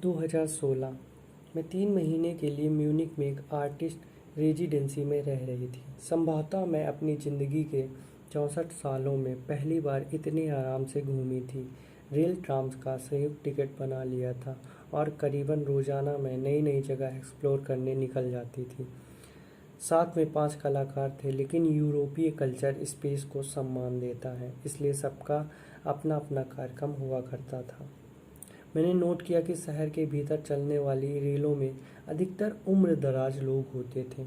2016 में 3 महीने के लिए म्यूनिख में एक आर्टिस्ट रेजिडेंसी में रह रही थी। संभवतः मैं अपनी ज़िंदगी के 64 सालों में पहली बार इतने आराम से घूमी थी। रेल ट्राम्स का संयुक्त टिकट बना लिया था और करीबन रोज़ाना मैं नई नई जगह एक्सप्लोर करने निकल जाती थी। साथ में 5 कलाकार थे, लेकिन यूरोपीय कल्चर स्पेस को सम्मान देता है, इसलिए सबका अपना अपना कार्यक्रम हुआ करता था। मैंने नोट किया कि शहर के भीतर चलने वाली रेलों में अधिकतर उम्र दराज लोग होते थे।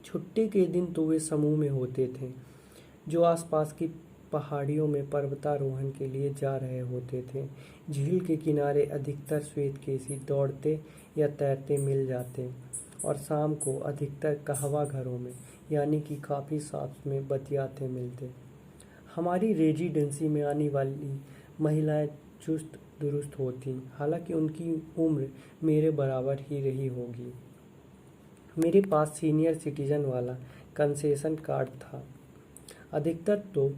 छुट्टी के दिन तो वे समूह में होते थे, जो आसपास की पहाड़ियों में पर्वतारोहण के लिए जा रहे होते थे। झील के किनारे अधिकतर श्वेतकेशी दौड़ते या तैरते मिल जाते और शाम को अधिकतर कहवा घरों में यानी कि कॉफ़ी शॉप्स में बतियाते मिलते। हमारी रेजिडेंसी में आने वाली महिलाएं चुस्त दुरुस्त होती, हालांकि उनकी उम्र मेरे बराबर ही रही होगी। मेरे पास सीनियर सिटीजन वाला कंसेशन कार्ड था। अधिकतर तो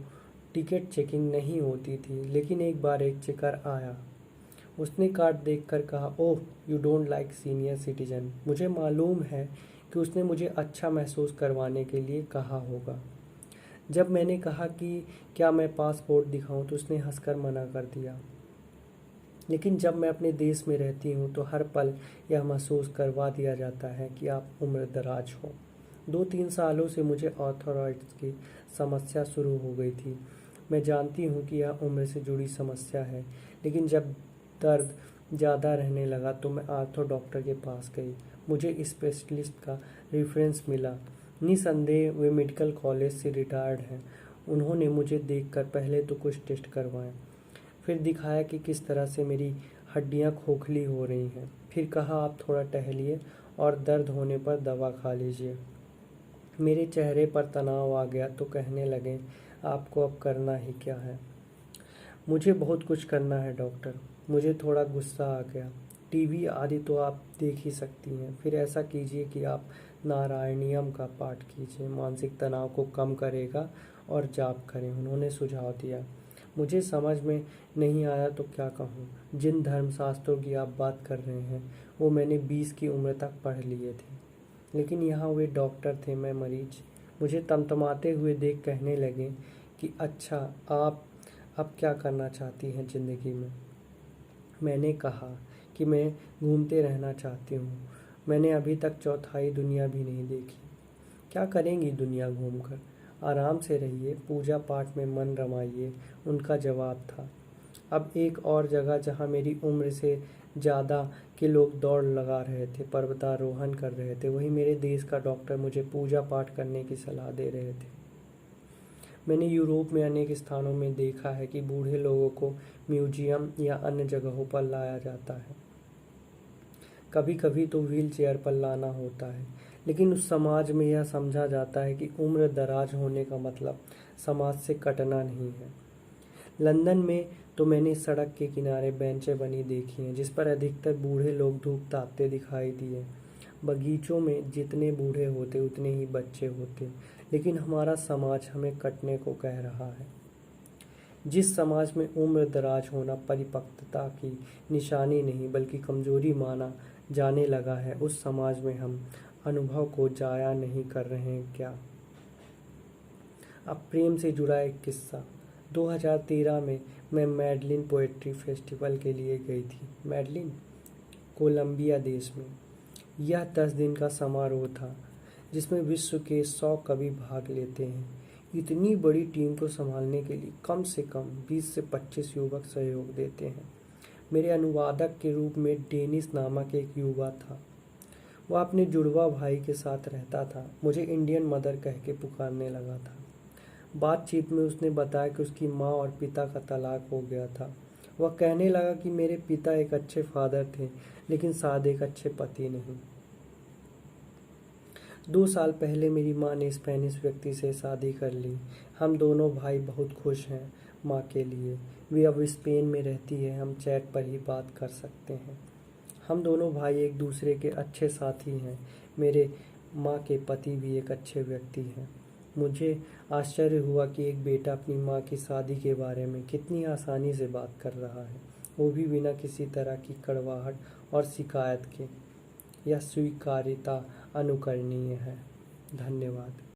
टिकट चेकिंग नहीं होती थी, लेकिन एक बार एक चेकर आया। उसने कार्ड देखकर कहा, oh you don't like senior citizen. मुझे मालूम है कि उसने मुझे अच्छा महसूस करवाने के लिए कहा होगा। जब मैंने कहा कि क्या मैं पासपोर्ट दिखाऊं, तो उसने हंसकर मना कर दिया। लेकिन जब मैं अपने देश में रहती हूँ तो हर पल यह महसूस करवा दिया जाता है कि आप उम्र दराज हो। 2-3 सालों से मुझे आर्थराइटिस की समस्या शुरू हो गई थी। मैं जानती हूँ कि यह उम्र से जुड़ी समस्या है, लेकिन जब दर्द ज़्यादा रहने लगा तो मैं आर्थो डॉक्टर के पास गई। मुझे स्पेशलिस्ट का रेफरेंस मिला। निसंदेह वे मेडिकल कॉलेज से रिटायर्ड हैं। उन्होंने मुझे देखकर पहले तो कुछ टेस्ट करवाए, फिर दिखाया कि किस तरह से मेरी हड्डियां खोखली हो रही हैं। फिर कहा, आप थोड़ा टहलिए और दर्द होने पर दवा खा लीजिए। मेरे चेहरे पर तनाव आ गया तो कहने लगे, आपको अब करना ही क्या है। मुझे बहुत कुछ करना है डॉक्टर। मुझे थोड़ा गुस्सा आ गया। टीवी आदि तो आप देख ही सकती हैं। फिर ऐसा कीजिए कि आप नारायणियम का पाठ कीजिए, मानसिक तनाव को कम करेगा, और जाप करें, उन्होंने सुझाव दिया। मुझे समझ में नहीं आया तो क्या कहूँ। जिन धर्मशास्त्रों की आप बात कर रहे हैं वो मैंने 20 की उम्र तक पढ़ लिए थे, लेकिन यहाँ वे डॉक्टर थे, मैं मरीज। मुझे तमतमाते हुए देख कहने लगे कि अच्छा, आप अब क्या करना चाहती हैं ज़िंदगी में। मैंने कहा कि मैं घूमते रहना चाहती हूँ। मैंने अभी तक चौथाई दुनिया भी नहीं देखी। क्या करेंगी दुनिया घूमकर? आराम से रहिए, पूजा पाठ में मन रमाइए, उनका जवाब था। अब एक और जगह जहाँ मेरी उम्र से ज़्यादा के लोग दौड़ लगा रहे थे, पर्वतारोहण कर रहे थे, वहीं मेरे देश का डॉक्टर मुझे पूजा पाठ करने की सलाह दे रहे थे। मैंने यूरोप में अनेक स्थानों में देखा है कि बूढ़े लोगों को म्यूजियम या अन्य जगहों पर लाया जाता है। कभी कभी तो व्हील चेयर पर लाना होता है, लेकिन उस समाज में यह समझा जाता है कि उम्र दराज होने का मतलब समाज से कटना नहीं है। लंदन में तो मैंने सड़क के किनारे बेंचें बनी देखी हैं, जिस पर अधिकतर बूढ़े लोग धूप तापते दिखाई दिए। बगीचों में जितने बूढ़े होते उतने ही बच्चे होते, लेकिन हमारा समाज हमें कटने को कह रहा है। जिस समाज में उम्र दराज होना परिपक्वता की निशानी नहीं बल्कि कमजोरी माना जाने लगा है, उस समाज में हम अनुभव को जाया नहीं कर रहे हैं क्या। अब प्रेम से जुड़ा एक किस्सा। 2013 में मैं मैडलिन पोएट्री फेस्टिवल के लिए गई थी। मैडलिन, कोलंबिया देश में। यह 10 दिन का समारोह था जिसमें विश्व के 100 कवि भाग लेते हैं। इतनी बड़ी टीम को संभालने के लिए कम से कम 20 से 25 युवक सहयोग देते हैं। मेरे अनुवादक के रूप में डेनिस नामक एक युवा था। वह अपने जुड़वा भाई के साथ रहता था। मुझे इंडियन मदर कह के पुकारने लगा था। बातचीत में उसने बताया कि उसकी माँ और पिता का तलाक हो गया था। वह कहने लगा कि मेरे पिता एक अच्छे फादर थे, लेकिन शायद एक अच्छे पति नहीं। 2 साल पहले मेरी माँ ने स्पेनिश व्यक्ति से शादी कर ली। हम दोनों भाई बहुत खुश हैं माँ के लिए। वे अब स्पेन में रहती है, हम चैट पर ही बात कर सकते हैं। हम दोनों भाई एक दूसरे के अच्छे साथी हैं। मेरे माँ के पति भी एक अच्छे व्यक्ति हैं। मुझे आश्चर्य हुआ कि एक बेटा अपनी माँ की शादी के बारे में कितनी आसानी से बात कर रहा है। वो भी बिना किसी तरह की कड़वाहट और शिकायत के। यह स्वीकार्यता अनुकरणीय है। धन्यवाद।